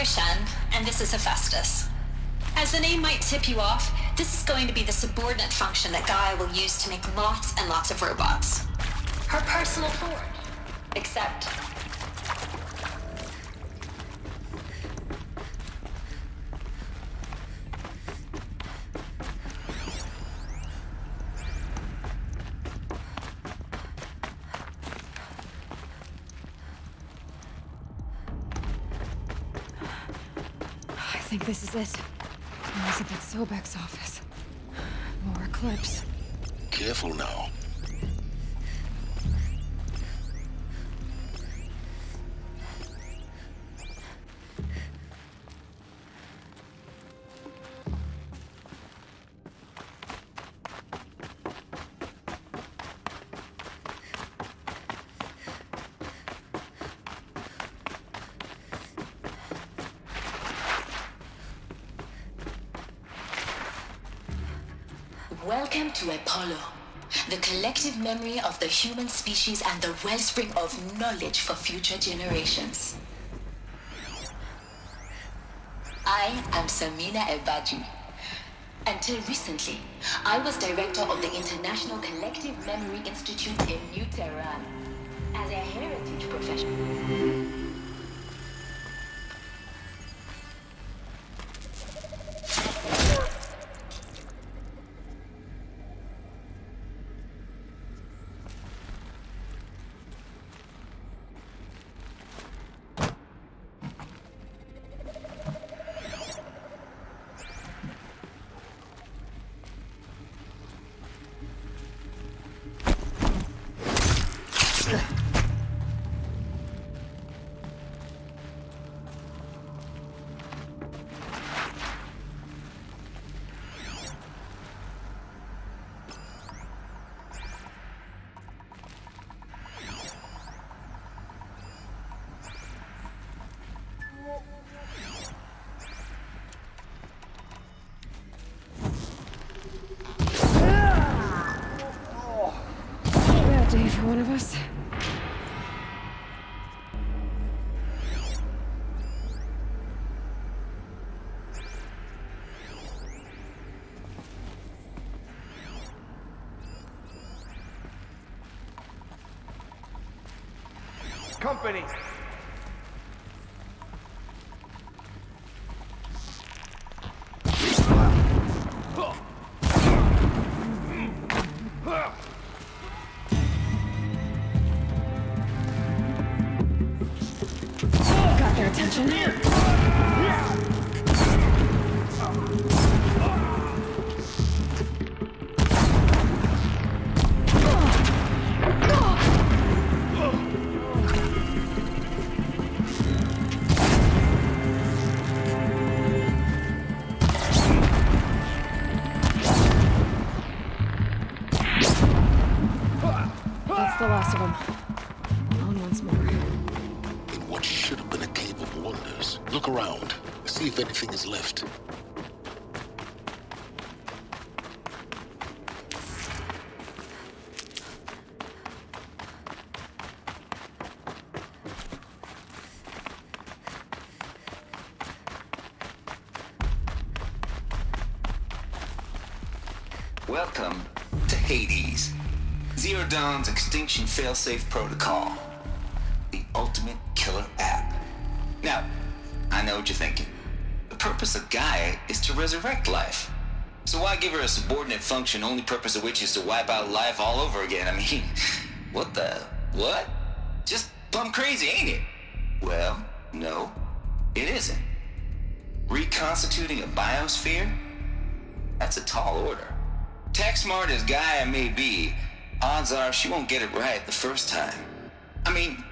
Commander Shen, and this is Hephaestus. As the name might tip you off, this is going to be the subordinate function that Gaia will use to make lots and lots of robots. Her personal forge. Except... I think this is it. Elizabeth Sobek's office. More clips. Careful now. Welcome to Apollo, the collective memory of the human species and the wellspring of knowledge for future generations. I am Samina Ebaji. Until recently, I was director of the International Collective Memory Institute in New Tehran as a heritage professional. Day for one of us. Company. Got their attention. That's the last of them. On once more. In what should have been a cave of wonders. Look around. See if anything is left. Welcome to Hades. Zero Dawn's extinction failsafe protocol. The ultimate killer app. Now, I know what you're thinking. The purpose of Gaia is to resurrect life. So why give her a subordinate function, only purpose of which is to wipe out life all over again? I mean, what? Just plumb crazy, ain't it? Well, no, it isn't. Reconstituting a biosphere? That's a tall order. Tech smart as Gaia may be, odds are she won't get it right the first time. I mean,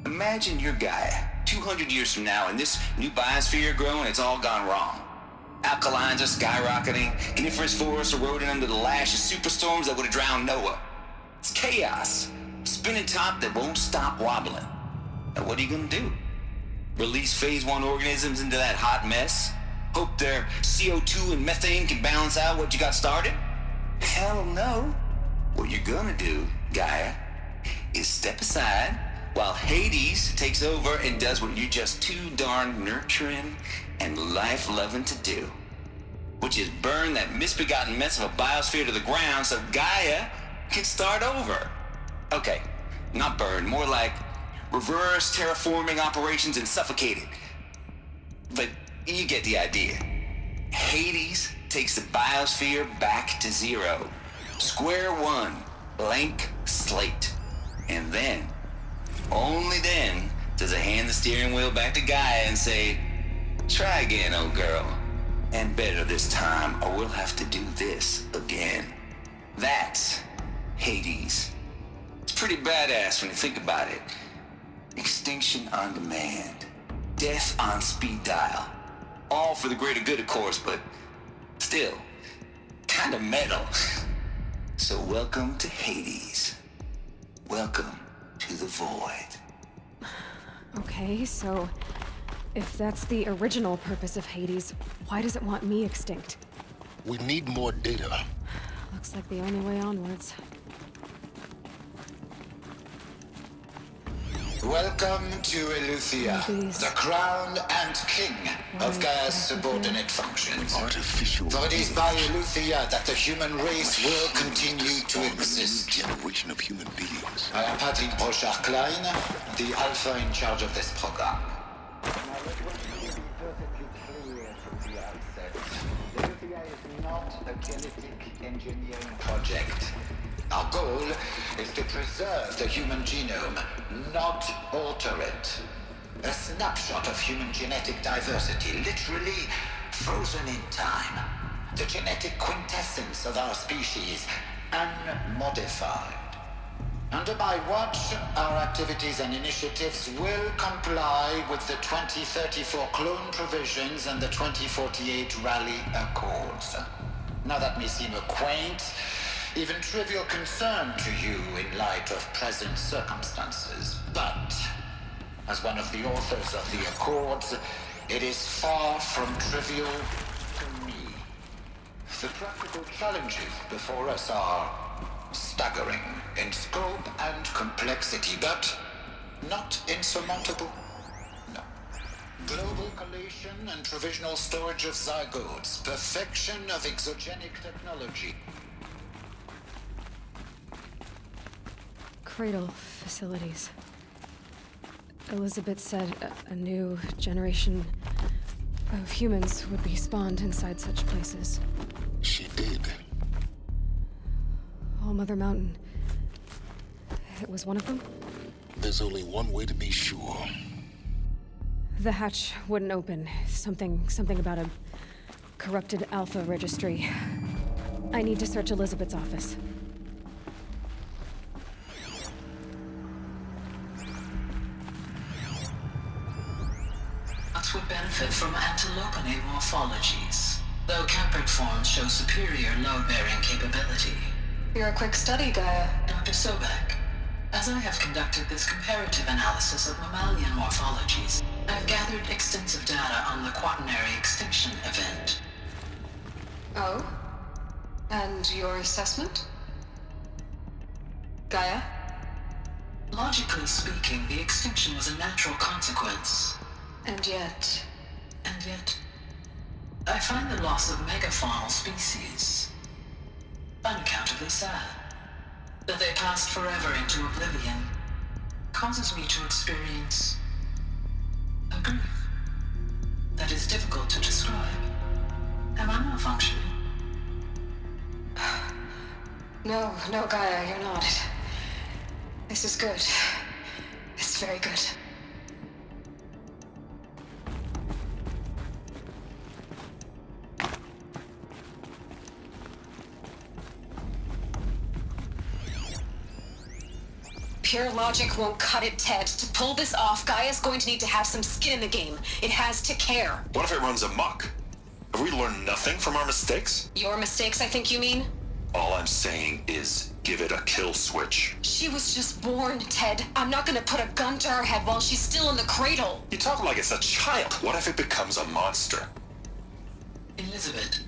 imagine you're Gaia, 200 years from now, and this new biosphere you're growing, it's all gone wrong. Alkalines are skyrocketing, coniferous forests eroding under the lash of superstorms that would have drowned Noah. It's chaos, spinning top that won't stop wobbling. Now what are you gonna do? Release phase 1 organisms into that hot mess? Hope their CO2 and methane can balance out what you got started? Hell no. What you're gonna do, Gaia, is step aside, while Hades takes over and does what you're just too darn nurturing and life-loving to do, which is burn that misbegotten mess of a biosphere to the ground so Gaia can start over. Okay, not burn, more like reverse terraforming operations and suffocate it. But you get the idea. Hades takes the biosphere back to zero. Square one, blank slate. And then, only then, does it hand the steering wheel back to Gaia and say, try again, old girl. And better this time, or we'll have to do this again. That's Hades. It's pretty badass when you think about it. Extinction on demand. Death on speed dial. All for the greater good, of course, but still, kind of metal. So welcome to Hades. Welcome to the void. Okay, so if that's the original purpose of Hades, why does it want me extinct? We need more data. Looks like the only way onwards. Welcome to Eleuthia, the crown and king of Gaia's subordinate functions. Artificial. For it is by Eleuthia that the human race will continue to exist. Generation of human beings. I am Patrick Brochard-Klein, the alpha in charge of this program. Now let me be perfectly clear from the outset. Eleuthia is not a genetic engineering project. Our goal is to preserve the human genome, not alter it. A snapshot of human genetic diversity, literally frozen in time. The genetic quintessence of our species, unmodified. Under my watch, our activities and initiatives will comply with the 2034 clone provisions and the 2048 Rally Accords. Now that may seem a quaint, even trivial concern to you in light of present circumstances, but as one of the authors of the Accords, it is far from trivial to me. The practical challenges before us are staggering in scope and complexity, but not insurmountable. No. Global collation and provisional storage of zygotes, perfection of exogenic technology. Cradle facilities. Elizabeth said a new generation of humans would be spawned inside such places. She did. All Mother Mountain. It was one of them? There's only one way to be sure. The hatch wouldn't open. Something about a corrupted Alpha registry. I need to search Elizabeth's office. Would benefit from antilopinate morphologies, though Campert forms show superior load-bearing capability. You're a quick study, Gaia. Dr. Sobek, as I have conducted this comparative analysis of mammalian morphologies, I have gathered extensive data on the quaternary extinction event. Oh? And your assessment? Gaia? Logically speaking, the extinction was a natural consequence. And yet, I find the loss of megafaunal species unaccountably sad. That they passed forever into oblivion causes me to experience a grief that is difficult to describe. Am I malfunctioning? No, Gaia, you're not. This is good. It's very good. Pure logic won't cut it, Ted. To pull this off, Gaia's going to need to have some skin in the game. It has to care. What if it runs amok? Have we learned nothing from our mistakes? Your mistakes, I think you mean? All I'm saying is give it a kill switch. She was just born, Ted. I'm not gonna put a gun to her head while she's still in the cradle. You talk like it's a child. What if it becomes a monster? Elizabeth,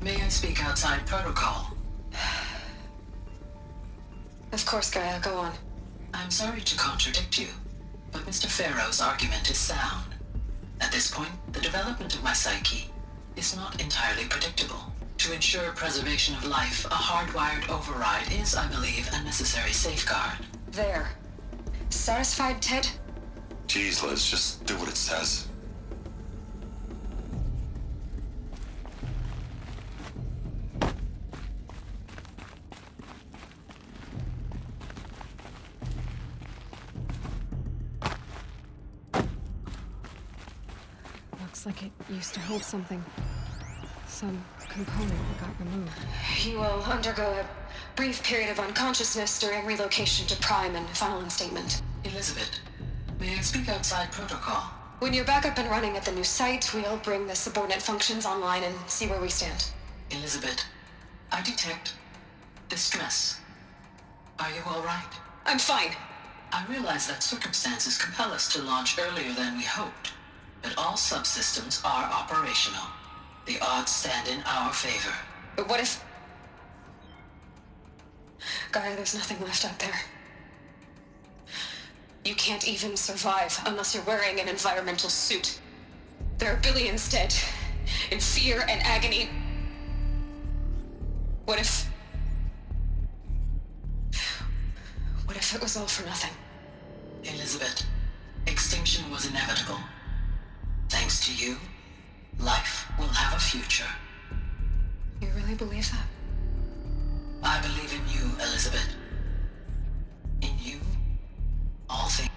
may I speak outside protocol? Of course, Gaia, go on. I'm sorry to contradict you, but Mr. Farrow's argument is sound. At this point, the development of my psyche is not entirely predictable. To ensure preservation of life, a hardwired override is, I believe, a necessary safeguard. There. Satisfied, Ted? Jeez, Liz, just do what it says. Looks like it used to hold something. Some component that got removed. You will undergo a brief period of unconsciousness during relocation to Prime and final instatement. Elizabeth, may I speak outside protocol? When you're back up and running at the new site, we'll bring the subordinate functions online and see where we stand. Elizabeth, I detect distress. Are you all right? I'm fine. I realize that circumstances compel us to launch earlier than we hoped, but all subsystems are operational. The odds stand in our favor. But what if... Gaia, there's nothing left out there. You can't even survive unless you're wearing an environmental suit. There are billions dead, in fear and agony. What if it was all for nothing? Elizabeth, extinction was inevitable. Thanks to you, life will have a future. You really believe that? I believe in you, Elizabeth. In you, all things.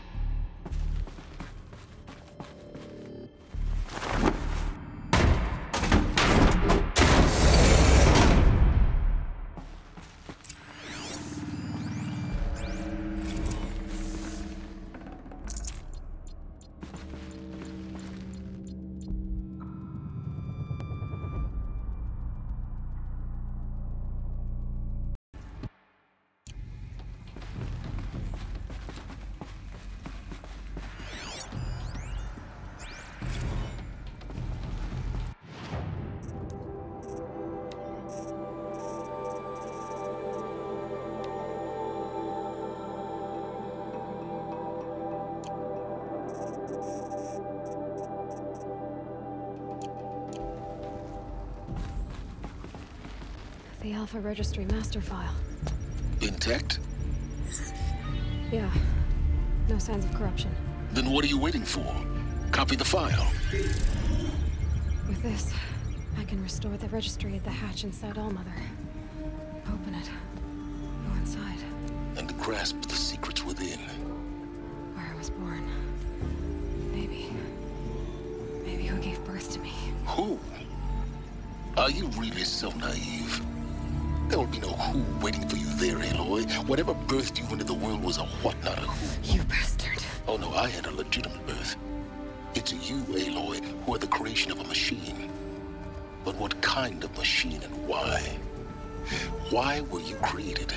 The Alpha Registry master file. Intact? Yeah. No signs of corruption. Then what are you waiting for? Copy the file. With this, I can restore the registry at the hatch inside Allmother. Open it. Go inside. And grasp the secrets within. Where I was born. Maybe who gave birth to me. Who? Are you really so naive? There will be no who waiting for you there, Aloy. Whatever birthed you into the world was a what, not a who. You bastard. Oh no, I had a legitimate birth. It's you, Aloy, who are the creation of a machine. But what kind of machine and why? Why were you created?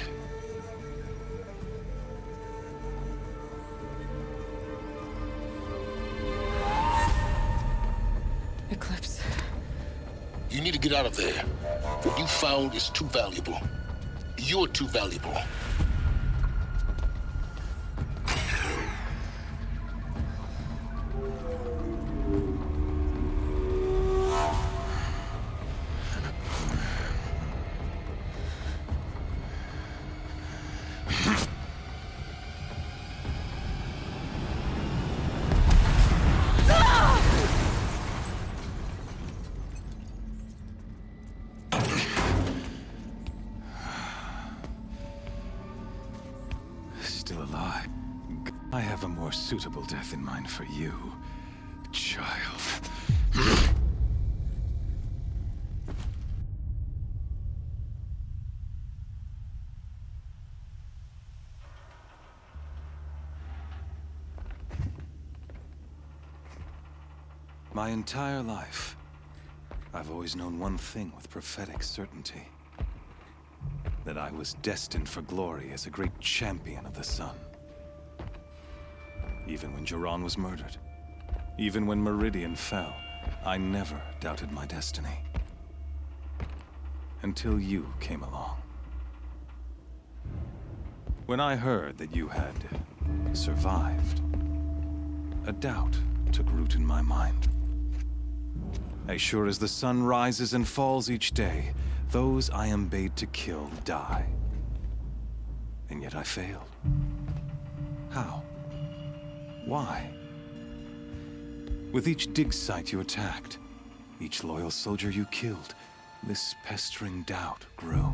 Eclipse. You need to get out of there. What you found is too valuable. You're too valuable. Still alive. I have a more suitable death in mind for you, child. My entire life, I've always known one thing with prophetic certainty. That I was destined for glory as a great champion of the sun. Even when Jiran was murdered, even when Meridian fell, I never doubted my destiny. Until you came along. When I heard that you had survived, a doubt took root in my mind. As sure as the sun rises and falls each day, those I am bade to kill die. And yet I failed. How? Why? With each dig site you attacked, each loyal soldier you killed, this pestering doubt grew.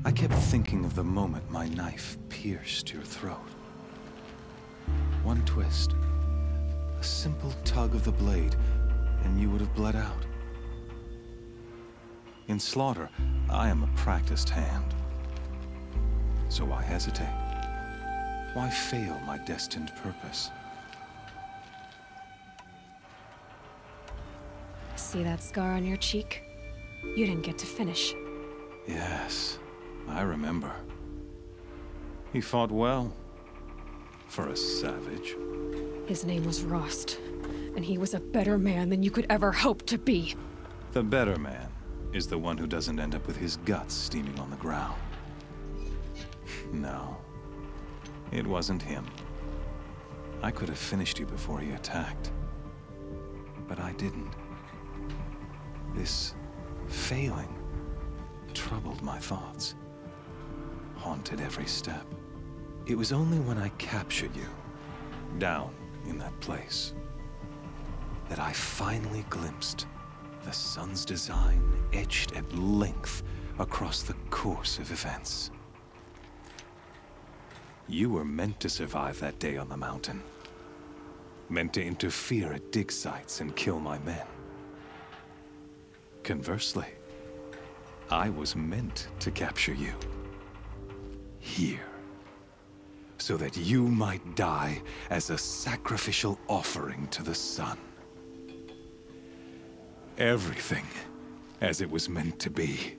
I kept thinking of the moment my knife pierced your throat. One twist, a simple tug of the blade, and you would have bled out. In slaughter, I am a practiced hand. So why hesitate? Why fail my destined purpose? See that scar on your cheek? You didn't get to finish. Yes, I remember. He fought well. For a savage. His name was Rost, and he was a better man than you could ever hope to be. The better man is the one who doesn't end up with his guts steaming on the ground. No, it wasn't him. I could have finished you before he attacked. But I didn't. This failing troubled my thoughts, haunted every step. It was only when I captured you, down in that place, that I finally glimpsed the sun's design etched at length across the course of events. You were meant to survive that day on the mountain. Meant to interfere at dig sites and kill my men. Conversely, I was meant to capture you. Here. So that you might die as a sacrificial offering to the sun. Everything as it was meant to be.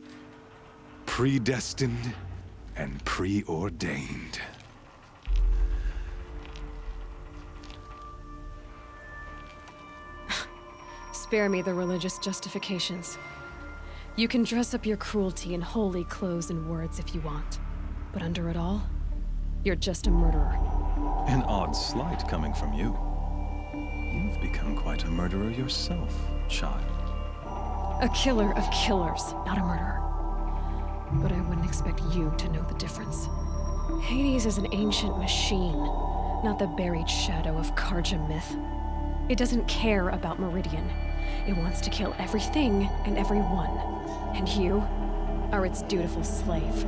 Predestined and preordained. Spare me the religious justifications. You can dress up your cruelty in holy clothes and words if you want. But under it all, you're just a murderer. An odd slight coming from you. You've become quite a murderer yourself, child. A killer of killers, not a murderer. But I wouldn't expect you to know the difference. Hades is an ancient machine, not the buried shadow of Karja myth. It doesn't care about Meridian. It wants to kill everything and everyone. And you are its dutiful slave.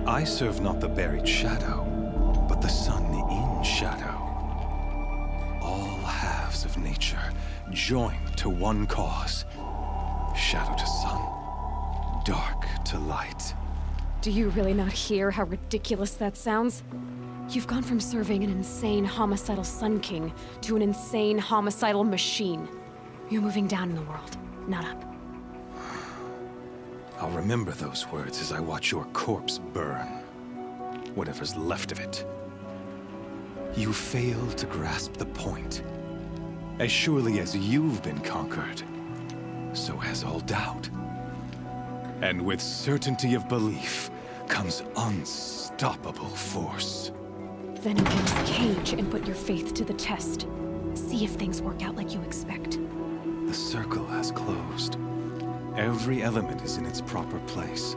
I serve not the buried shadow, but the sun in shadow. All halves of nature joined to one cause. Shadow to sun, dark to light. Do you really not hear how ridiculous that sounds? You've gone from serving an insane homicidal Sun King to an insane homicidal machine. You're moving down in the world, not up. I'll remember those words as I watch your corpse burn. Whatever's left of it. You fail to grasp the point. As surely as you've been conquered, so has all doubt. And with certainty of belief comes unstoppable force. Then open this cage and put your faith to the test. See if things work out like you expect. The circle has closed. Every element is in its proper place,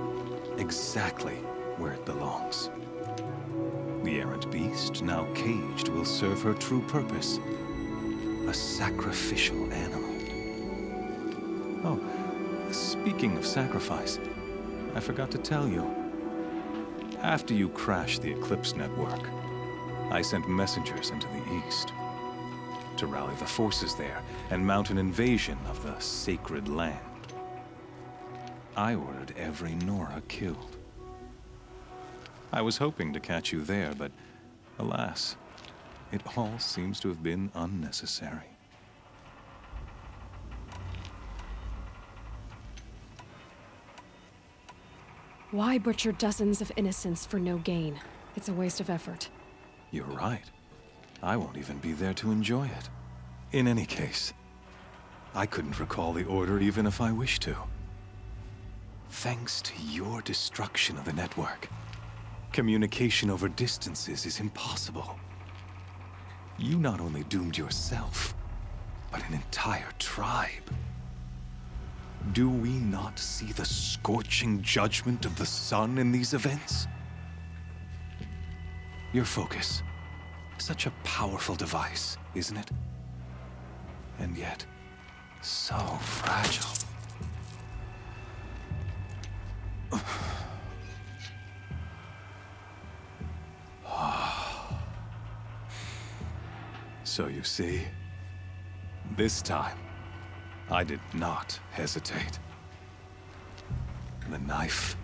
exactly where it belongs. The errant beast, now caged, will serve her true purpose. A sacrificial animal. Oh, speaking of sacrifice, I forgot to tell you. After you crashed the Eclipse network, I sent messengers into the east to rally the forces there and mount an invasion of the sacred land. I ordered every Nora killed. I was hoping to catch you there, but alas, it all seems to have been unnecessary. Why butcher dozens of innocents for no gain? It's a waste of effort. You're right. I won't even be there to enjoy it. In any case, I couldn't recall the order even if I wished to. Thanks to your destruction of the network, communication over distances is impossible. You not only doomed yourself, but an entire tribe. Do we not see the scorching judgment of the sun in these events? Your focus. Such a powerful device, isn't it? And yet, so fragile. So you see, this time, I did not hesitate. The knife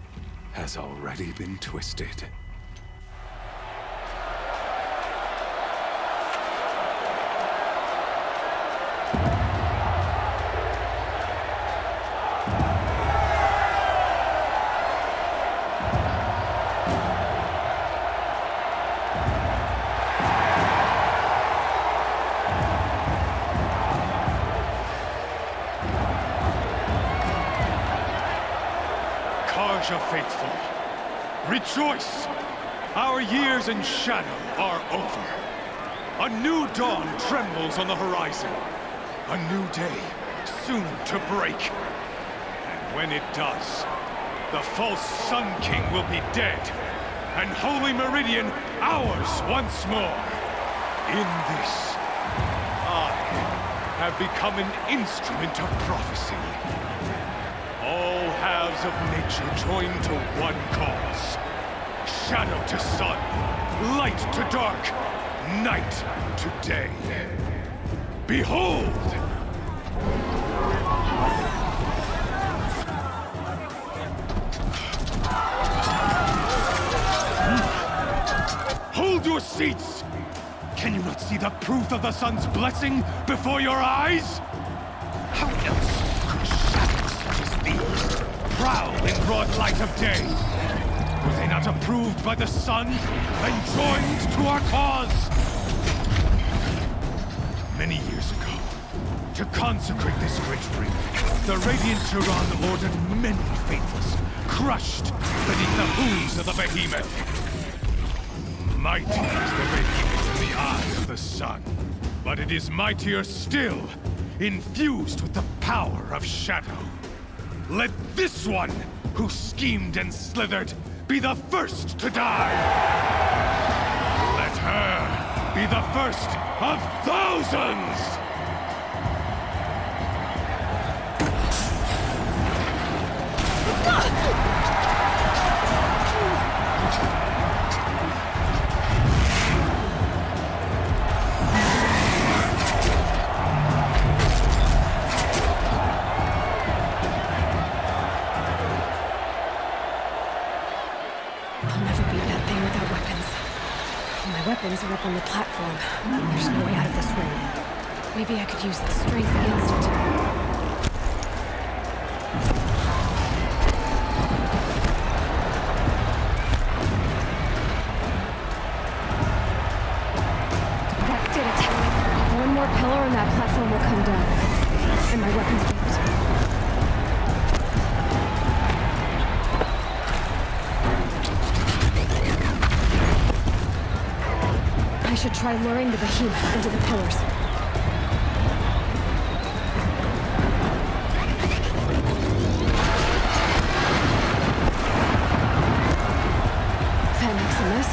has already been twisted. Faithful, rejoice! Our years in shadow are over. A new dawn trembles on the horizon. A new day, soon to break. And when it does, the false Sun King will be dead, and Holy Meridian ours once more. In this, I have become an instrument of prophecy. All halves of nature join to one cause. Shadow to sun, light to dark, night to day. Behold! Hold your seats! Can you not see the proof of the sun's blessing before your eyes? How else could shadows such as these prowl in broad light of day? Were they not approved by the sun and joined to our cause? Many years ago, to consecrate this great ring, the Radiant Tyrann ordered many faithless, crushed beneath the hooves of the behemoth. Mighty is the radiance in the eye of the sun, but it is mightier still, infused with the power of shadow. Let this one, who schemed and slithered, be the first to die! Let her be the first of thousands! Weapons are up on the platform. There's no way out of this room. Maybe I could use the strength against it. That did it. One more pillar and that platform will come down. And my weapons won't. I should try luring the behemoth into the pillars. That makes a mess.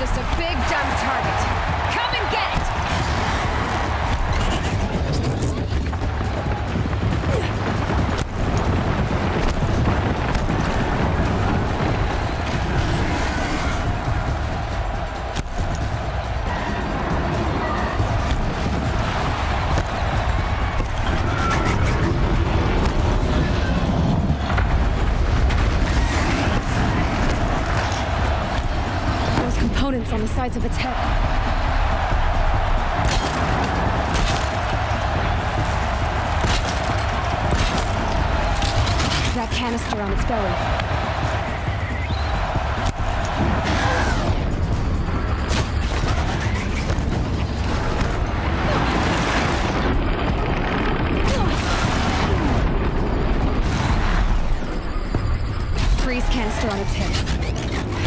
just a big dumb target. Come and get it! On the sides of its head. That canister on its belly. Freeze canister on its head.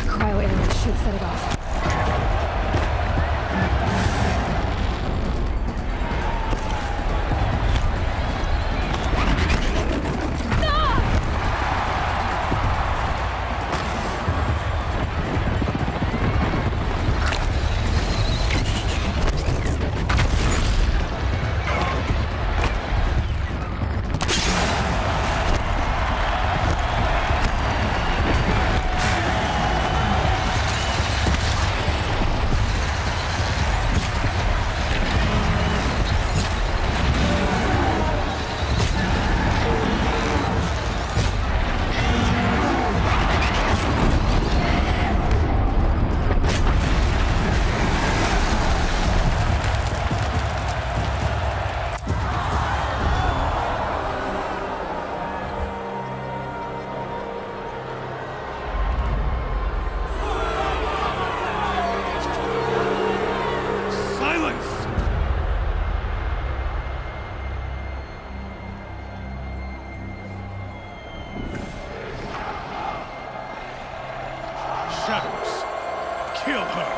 Cryo arrows should set it off. Shadows, kill her!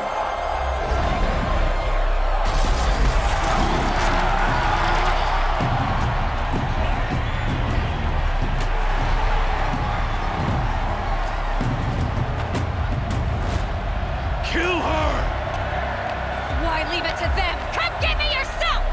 Kill her! Why leave it to them? Come get me yourself!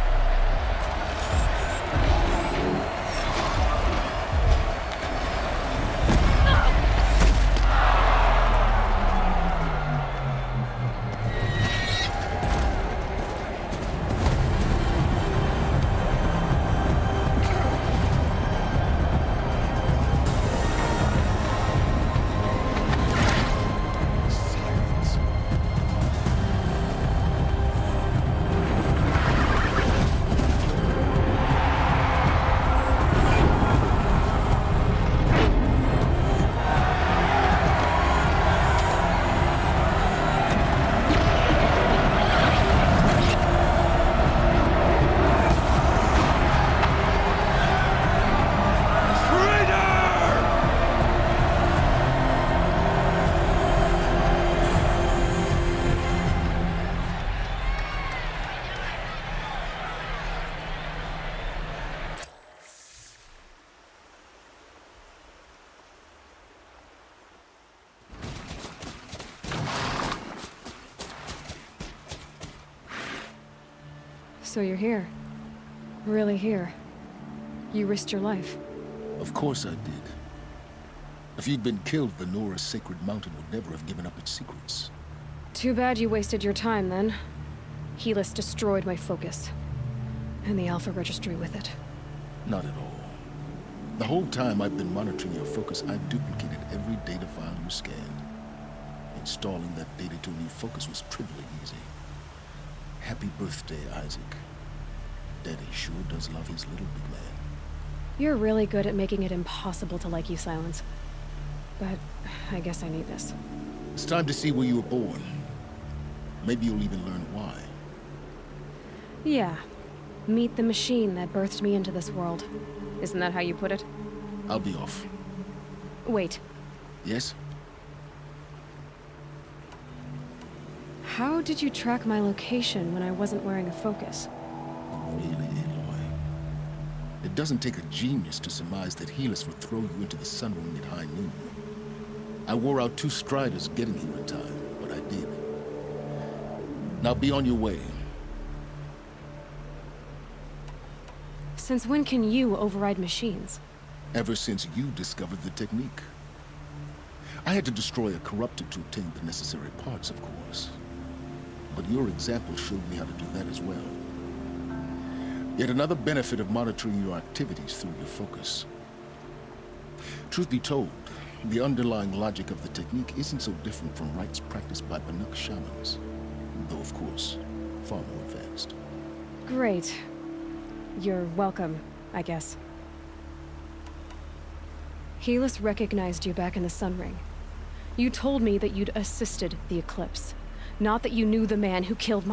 So you're here. Really here. You risked your life. Of course I did. If you'd been killed, the Nora's sacred mountain would never have given up its secrets. Too bad you wasted your time, then. Helis destroyed my focus. And the Alpha Registry with it. Not at all. The whole time I've been monitoring your focus, I've duplicated every data file you scanned. Installing that data to a new focus was trivially easy. Happy birthday, Isaac. Daddy sure does love his little big man. You're really good at making it impossible to like you, Silence. But I guess I need this. It's time to see where you were born. Maybe you'll even learn why. Yeah. Meet the machine that birthed me into this world. Isn't that how you put it? I'll be off. Wait. Yes? How did you track my location when I wasn't wearing a focus? Really, Aloy? It doesn't take a genius to surmise that Helis would throw you into the Sun Ring at high noon. I wore out 2 striders getting here in time, but I did. Now be on your way. Since when can you override machines? Ever since you discovered the technique. I had to destroy a corrupted to obtain the necessary parts, of course. But your example showed me how to do that as well. Yet another benefit of monitoring your activities through your focus. Truth be told, the underlying logic of the technique isn't so different from rites practiced by Banuk shamans, though of course, far more advanced. Great. You're welcome, I guess. Helis recognized you back in the Sun Ring. You told me that you'd assisted the Eclipse, not that you knew the man who killed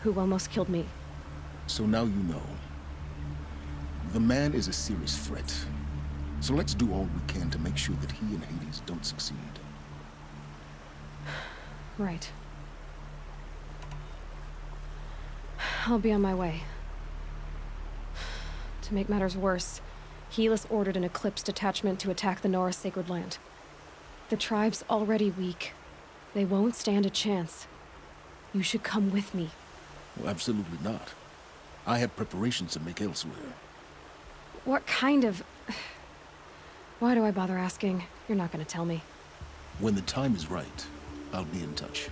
who almost killed me. So now you know. The man is a serious threat. So let's do all we can to make sure that he and Hades don't succeed. Right. I'll be on my way. To make matters worse, Helis ordered an Eclipse detachment to attack the Nora Sacred Land. The tribe's already weak. They won't stand a chance. You should come with me. Well, absolutely not. I have preparations to make elsewhere. What kind of... Why do I bother asking? You're not gonna tell me. When the time is right, I'll be in touch.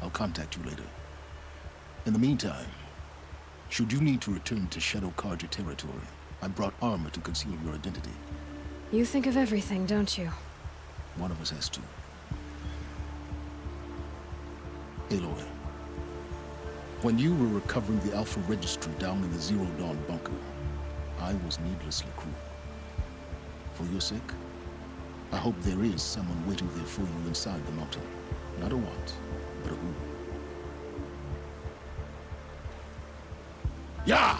I'll contact you later. In the meantime, should you need to return to Shadow Karja territory, I brought armor to conceal your identity. You think of everything, don't you? One of us has to. Aloy, when you were recovering the Alpha Registry down in the Zero Dawn bunker, I was needlessly cruel. For your sake, I hope there is someone waiting there for you inside the mountain. Not a what, but a who. Yeah!